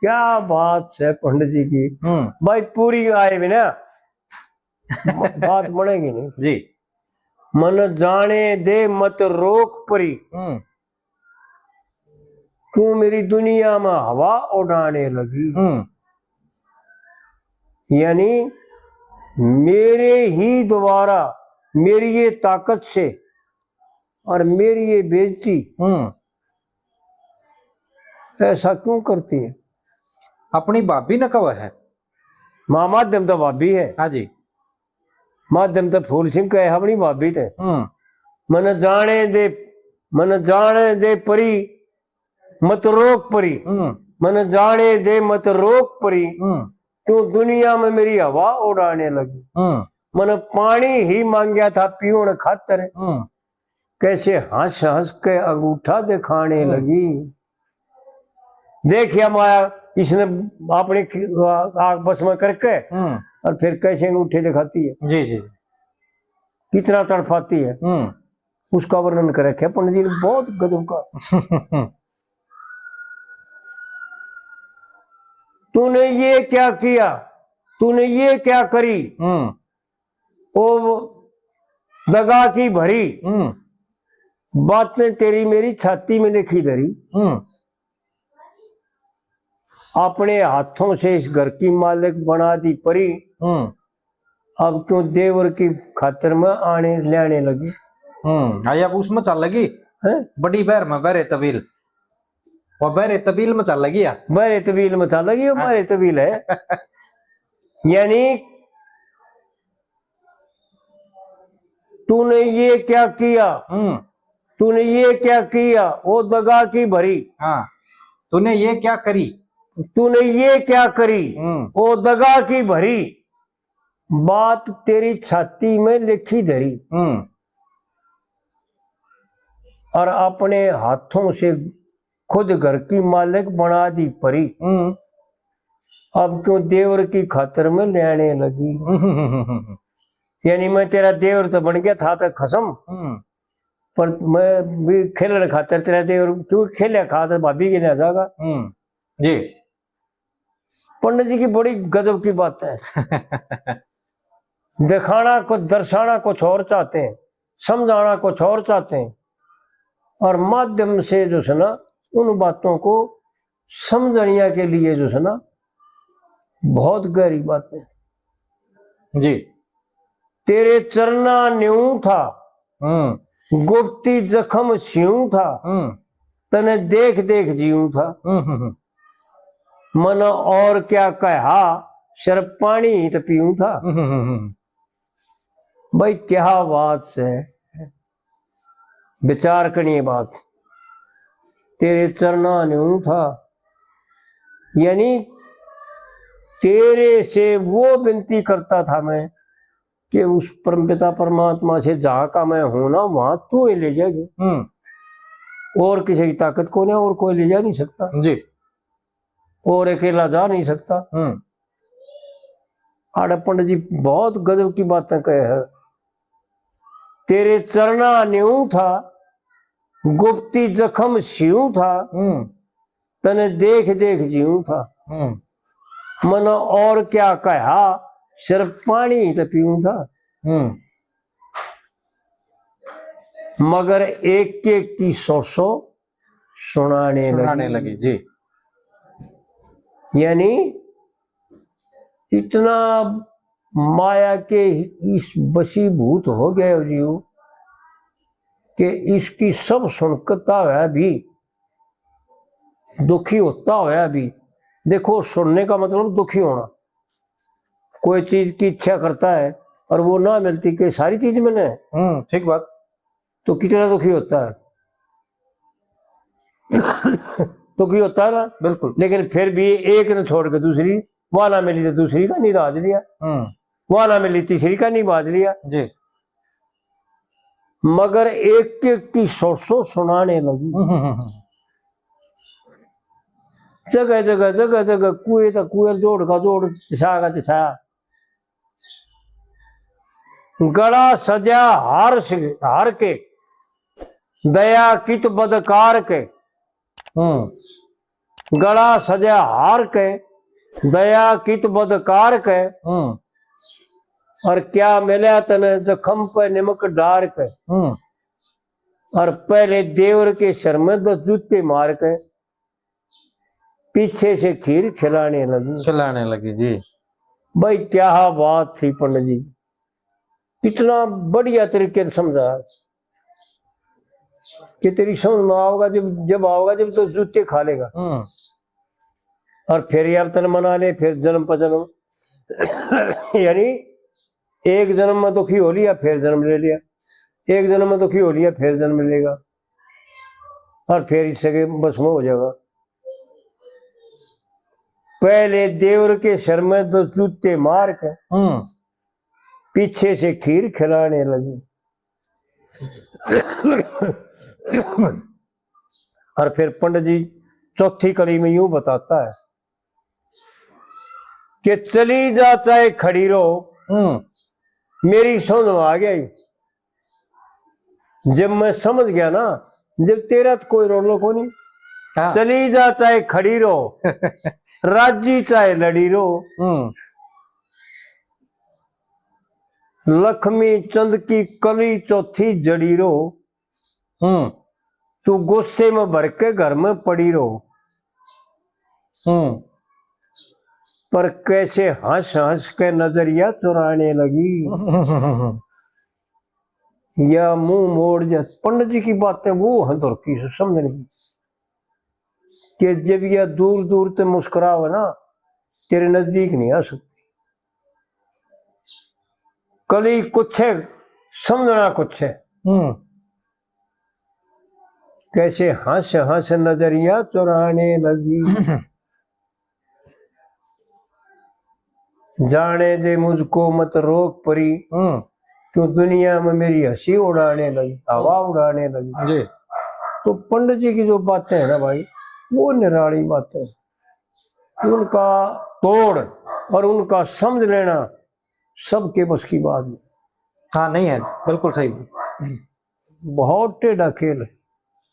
क्या बात है पंडित जी की। भाई पूरी आए बिना बात बनेगी नहीं जी। मन जाने दे मत रोक परी, क्यों मेरी दुनिया में हवा उड़ाने लगी। यानी मेरे ही द्वारा मेरी ये ताकत से और मेरी ये बेइज्जती ऐसा क्यों करती है। अपनी भाभी न कव है माँ माध्यम तो भाभी है। हाँ जी। माध्यम तो फूल सिंह कहे अपनी भाभी थे। मन जाने दे परी मत रोक परी, मन जाने दे मत रोक परी, क्यों दुनिया में मेरी हवा उड़ाने लगी। मन पानी ही मांगया था पीवन खातर, कैसे हंस हंस के अंगूठा दिखाने लगी। देखिया माया इसने अपनी आग बस में करके और फिर कैसे अंगूठे दिखाती है। जी जी। कितना तड़पाती है उसका वर्णन कर रखे पंडित जी ने बहुत गजब का। तूने ये क्या किया, तूने ये क्या करी, ओ दगा की भरी बातें तेरी मेरी छाती में लिखी धरी। अपने हाथों से इस घर की मालिक बना दी परी, अब क्यों देवर की खातिर में आने लेने लगी। अब उसमें चल लगी है बड़ी बहर में बहरे तबील, वो बहरे तबील में चल लगी। बहरे तबील में चल लगी, बहरे तबील है। यानी तूने ये क्या किया, तूने ये क्या किया वो दगा की भरी। हाँ तूने ये क्या करी, तूने ये क्या करी वो दगा की भरी बात तेरी छाती में लिखी धरी। और अपने हाथों से खुद घर की मालिक बना दी परी, अब क्यों देवर की खातिर में लेने लगी। यानी मैं तेरा देवर तो बन गया था तो खसम, पर मैं भी खेलने खातिर तेरा देवर क्यों खेले खातिर भाभी के लिए जाएगा। जी पंडित जी की बड़ी गजब की बात है। दिखाना को दर्शाना कुछ और चाहते हैं, समझाना कुछ और चाहते हैं, और माध्यम से जो है ना उन बातों को समझने के लिए जो है ना बहुत गहरी बातें। जी तेरे चरना न्यू था गुप्ती जख्म स्यूं था, तने देख देख जीऊं था। मन और क्या कहा शर्ब पानी ही तो पीऊं था। भाई क्या बात है, विचार करनी बात। तेरे चरना न्यू था यानी तेरे से वो विनती करता था मैं कि उस परमपिता परमात्मा से जहां का मैं हूं ना वहां तू ही ले जाएगी। और किसी की ताकत को नहीं, और कोई ले जा नहीं सकता जी, और अकेला जा नहीं सकता। आड़े पंडित जी बहुत गजब की बातें कहे है। तेरे चरना न्यू था गुप्ती जख्म स्यूं था, तने देख देख जीऊं था। मन और क्या कहा सिर्फ पानी तो पीऊं था। मगर एक एक की सौ सुनाने लगी। जी यानी इतना माया के इस वशीभूत हो गए जीव कि इसकी सब सुनकता है भी दुखी होता है भी। देखो सुनने का मतलब दुखी होना। कोई चीज की इच्छा करता है और वो ना मिलती कि सारी चीज मैंने ठीक बात, तो कितना दुखी होता है। दुखी होता है ना बिल्कुल। लेकिन फिर भी एक ने छोड़ के दूसरी, वहां ना मिली तो दूसरी का नहीं राज लिया, वहां ना मिली तीसरी का नहीं बाज लिया जी। मगर एक एक की सौ सुनाने लगी। जगह जगह जगह जगह कुएं तो कुएं जोड़ का जोड़ दिशा का दिशा। गड़ा सजा हार के दया कित बदकार के, गला सजा हार के, दया कित बदकार के, और क्या मिला तने जखम पे नमक डार के, और पहले देवर के सर में 10 जूते मार के पीछे से खीर खिलाने लगी जी। भाई क्या बात थी पंडित जी, इतना बढ़िया तरीके से समझा कि तेरी समझ में आओगा जब आओगा जब तो जूते खा लेगा। और फिर अब तन मना ले, फिर जन्म पर जन्म यानी एक जन्म में दुखी हो लिया, फिर जन्म ले लिया, एक जन्म में दुखी हो लिया, फिर जन्म लेगा, और फिर इससे बस में हो जाएगा। पहले देवर के सर में 10 जूते मार के पीछे से खीर खिलाने लगी। और फिर पंडित जी चौथी कड़ी में यूं बताता है कि चली जा चाहे खड़ी रहो, मेरी समझ में आ गया। जब मैं समझ गया ना, जब तेरा तो कोई रोलो को नहीं, चली जा चाहे खड़ी रहो, राजी चाहे लड़ी रहो, लक्ष्मी चंद की कली चौथी जड़ी रहो, तू गुस्से में भर के घर में पड़ी रहो, पर कैसे हंस हंस के नजरिया चुराने लगी, या मुंह मोड़ जा। पंडित जी की बातें वो हंदर की समझने की कि जब यह दूर दूर से मुस्कुराओ ना, तेरे नजदीक नहीं आ सकती। कली कुछ है, समझना कुछ है, कैसे हंस हंस नजरिया चुराने लगी, जाने दे मुझको मत रोक परी, क्यों दुनिया में मेरी हंसी उड़ाने लगी, हवा उड़ाने लगी जी। तो पंडित जी की जो बातें है ना भाई, वो निराली बातें, उनका तोड़ और उनका समझ लेना सबके बस की बात नहीं। हाँ नहीं है, बिल्कुल सही, बहुत टेढ़ा खेल है।